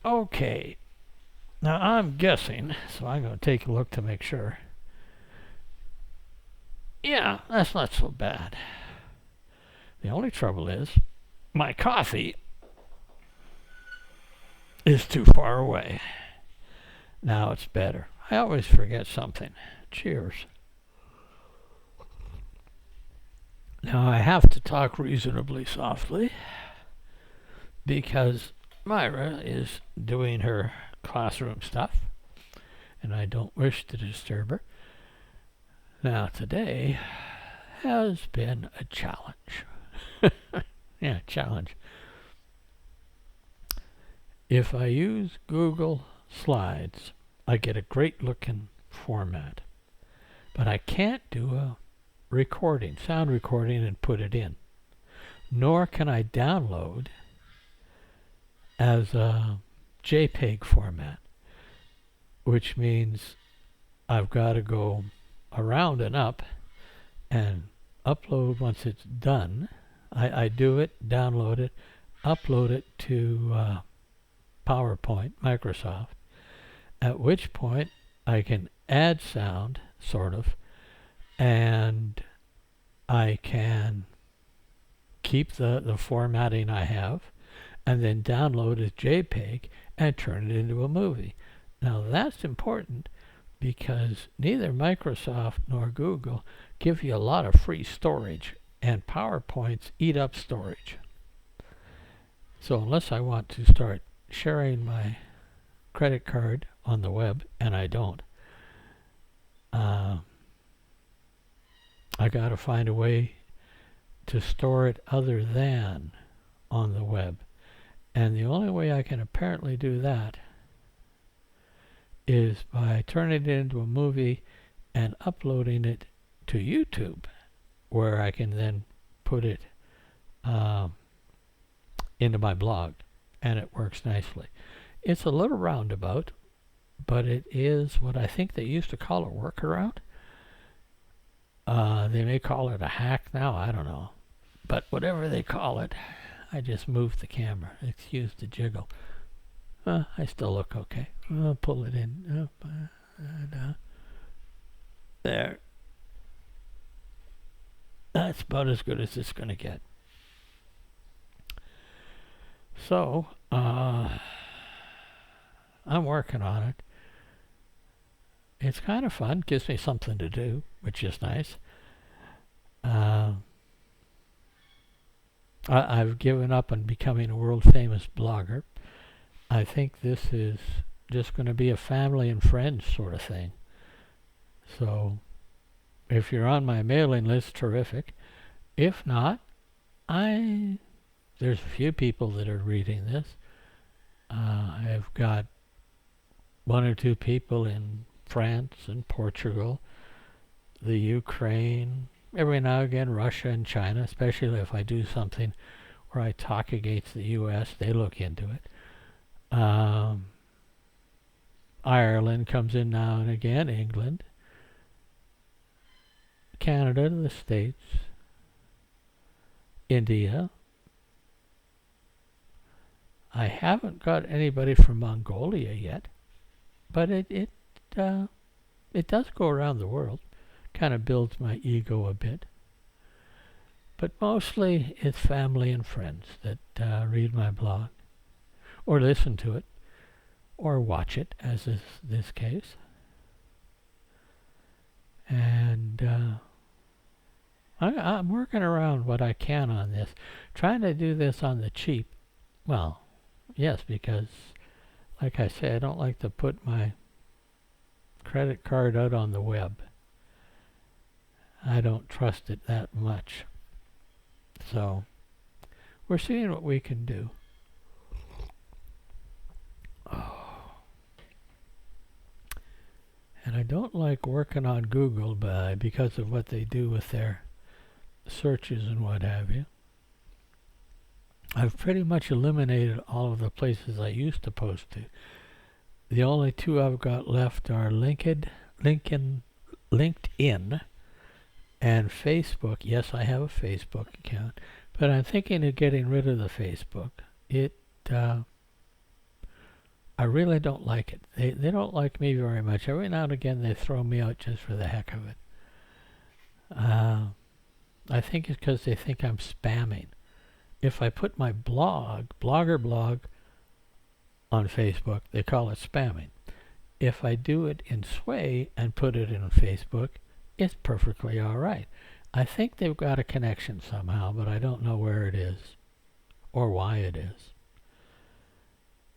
Okay, now I'm guessing, so I'm going to take a look to make sure. Yeah, that's not so bad. The only trouble is my coffee is too far away. Now it's better. I always forget something. Cheers. Now I have to talk reasonably softly because Myra is doing her classroom stuff and I don't wish to disturb her. Now today has been a challenge. Yeah, challenge. If I use Google Slides, I get a great looking format. But I can't do a recording, sound recording, and put it in. Nor can I download as a JPEG format, which means I've got to go around and up and upload once it's done. I do it, download it, upload it to PowerPoint, Microsoft, at which point I can add sound, sort of, and I can keep the formatting I have and then download as JPEG and turn it into a movie. Now that's important because neither Microsoft nor Google give you a lot of free storage, and PowerPoints eat up storage. So unless I want to start sharing my credit card on the web, and I don't, I got to find a way to store it other than on the web. And the only way I can apparently do that is by turning it into a movie and uploading it to YouTube, where I can then put it into my blog, and it works nicely. It's a little roundabout, but it is what I think they used to call a workaround. They may call it a hack now, I don't know. But whatever they call it, I just moved the camera. Excuse the jiggle. I still look okay. I'll pull it in. There. That's about as good as it's going to get. So, I'm working on it. It's kind of fun. Gives me something to do, which is nice. I've given up on becoming a world famous blogger. I think this is just going to be a family and friends sort of thing. So if you're on my mailing list, terrific. If not, there's a few people that are reading this. I've got one or two people in France and Portugal, the Ukraine, every now and again Russia and China, especially if I do something where I talk against the U.S., they look into it. Ireland comes in now and again, England, Canada, the States, India. I haven't got anybody from Mongolia yet, but it does go around the world. Kind of builds my ego a bit. But mostly it's family and friends that read my blog, or listen to it, or watch it, as is this case. And I'm working around what I can on this, trying to do this on the cheap. Well, yes, because, like I say, I don't like to put my credit card out on the web. I don't trust it that much. So, we're seeing what we can do. And I don't like working on Google because of what they do with their searches and what have you. I've pretty much eliminated all of the places I used to post to. The only two I've got left are LinkedIn and Facebook. Yes, I have a Facebook account, but I'm thinking of getting rid of the Facebook. I really don't like it. They don't like me very much. Every now and again they throw me out just for the heck of it. I think it's because they think I'm spamming. If I put my blogger blog, on Facebook, they call it spamming. If I do it in Sway and put it in Facebook, it's perfectly all right. I think they've got a connection somehow, but I don't know where it is or why it is.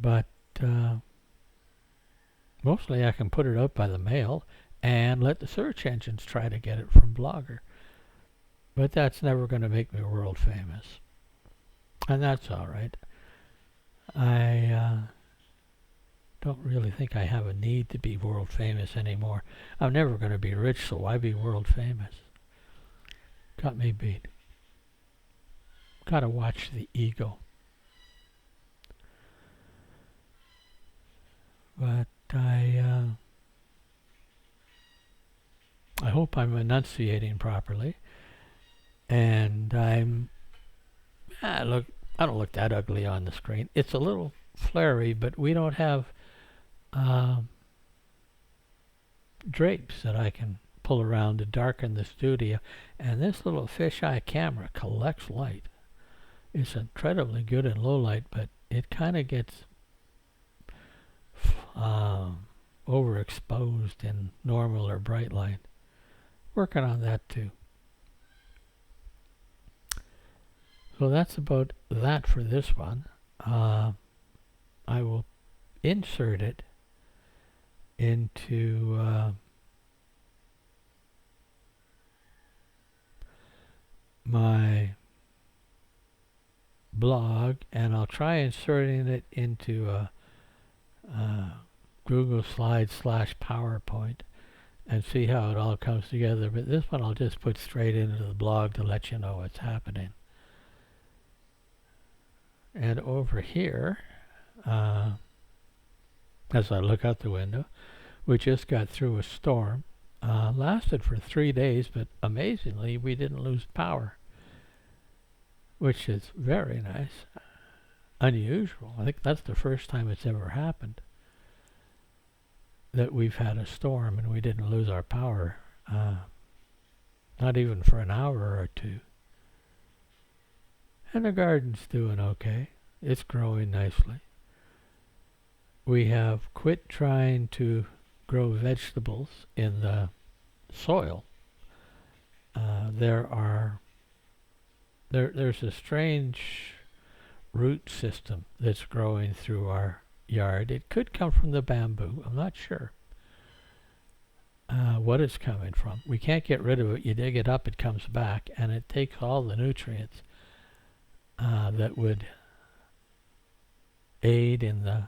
But mostly I can put it out by the mail and let the search engines try to get it from Blogger. But that's never going to make me world famous. And that's all right. I don't really think I have a need to be world famous anymore. I'm never going to be rich, so why be world famous? Got me beat. Got to watch the ego. But I hope I'm enunciating properly. And I don't look that ugly on the screen. It's a little flary, but we don't have drapes that I can pull around to darken the studio. And this little fisheye camera collects light. It's incredibly good in low light, but it kind of gets overexposed in normal or bright light. Working on that too. So that's about that for this one. I will insert it into my blog, and I'll try inserting it into Google Slides / PowerPoint and see how it all comes together. But this one I'll just put straight into the blog to let you know what's happening. And over here, as I look out the window, we just got through a storm. Lasted for 3 days, but amazingly, we didn't lose power, which is very nice. Unusual. I think that's the first time it's ever happened that we've had a storm and we didn't lose our power. Not even for an hour or two. And the garden's doing okay. It's growing nicely. We have quit trying to grow vegetables in the soil. There's a strange root system that's growing through our yard. It could come from the bamboo. I'm not sure what it's coming from. We can't get rid of it. You dig it up, it comes back, and it takes all the nutrients that would aid in the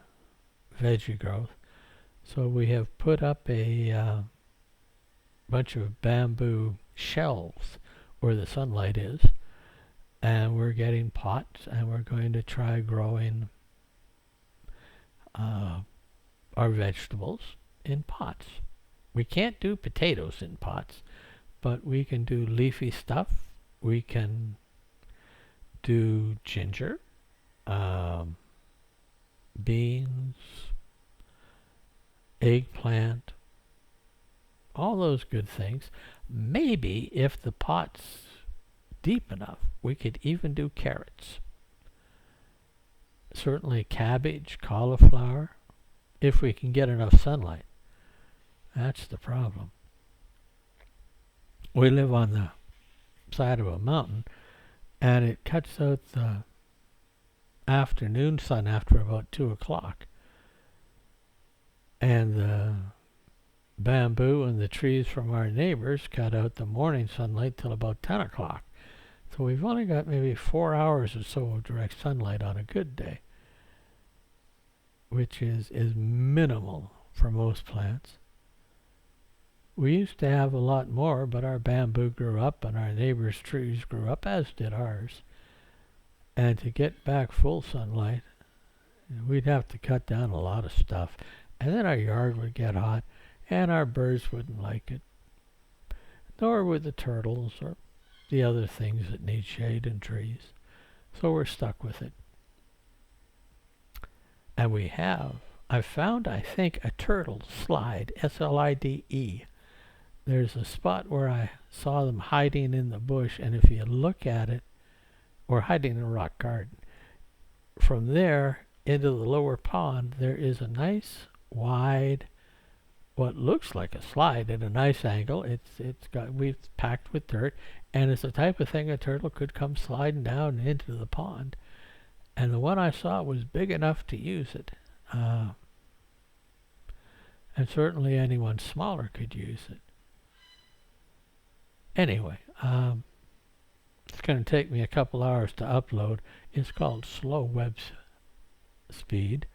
veggie growth. So we have put up a bunch of bamboo shelves where the sunlight is, and we're getting pots, and we're going to try growing our vegetables in pots. We can't do potatoes in pots, but we can do leafy stuff. We can do ginger, beans, eggplant, all those good things. Maybe if the pot's deep enough, we could even do carrots. Certainly cabbage, cauliflower, if we can get enough sunlight. That's the problem. We live on the side of a mountain, and it cuts out the afternoon sun after about 2 o'clock. And the bamboo and the trees from our neighbors cut out the morning sunlight till about 10 o'clock. So we've only got maybe 4 hours or so of direct sunlight on a good day, which is minimal for most plants. We used to have a lot more, but our bamboo grew up and our neighbors' trees grew up, as did ours. And to get back full sunlight, we'd have to cut down a lot of stuff. And then our yard would get hot, and our birds wouldn't like it. Nor would the turtles or the other things that need shade and trees. So we're stuck with it. And we have I found, I think, a turtle slide, SLIDE. There's a spot where I saw them hiding in the bush, and if you look at it, or hiding in a rock garden, from there into the lower pond, there is a nice wide, what looks like a slide at a nice angle. We've packed with dirt, and it's the type of thing a turtle could come sliding down into the pond. And the one I saw was big enough to use it. And certainly anyone smaller could use it. Anyway, it's going to take me a couple hours to upload. It's called slow web speed.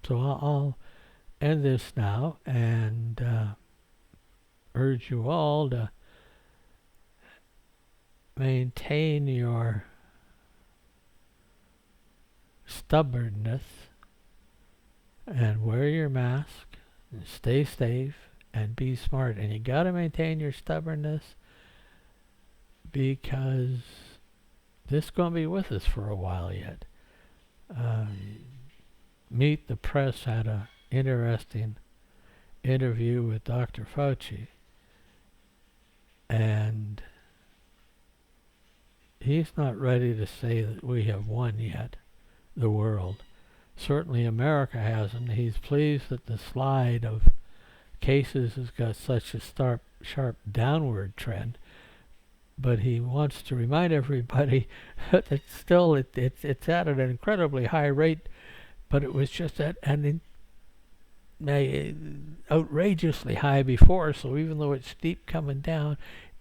So I'll end this now and urge you all to maintain your stubbornness and wear your mask and stay safe and be smart. And you got to maintain your stubbornness because this is going to be with us for a while yet. Meet the Press had an interesting interview with Dr. Fauci, and he's not ready to say that we have won yet, the world. Certainly America hasn't. He's pleased that the slide of cases has got such a sharp downward trend, but he wants to remind everybody that it's at an incredibly high rate, but it was just at an outrageously high before, so even though it's steep coming down,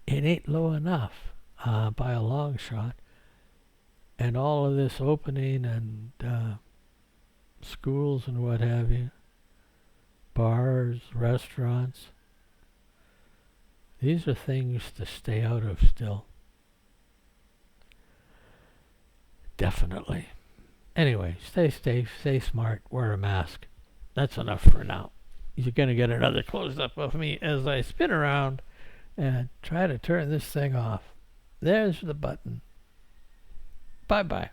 it ain't low enough by a long shot. And all of this opening and schools and what have you, bars, restaurants, these are things to stay out of still. Definitely. Anyway, stay safe, stay smart, wear a mask. That's enough for now. You're going to get another close-up of me as I spin around and try to turn this thing off. There's the button. Bye-bye.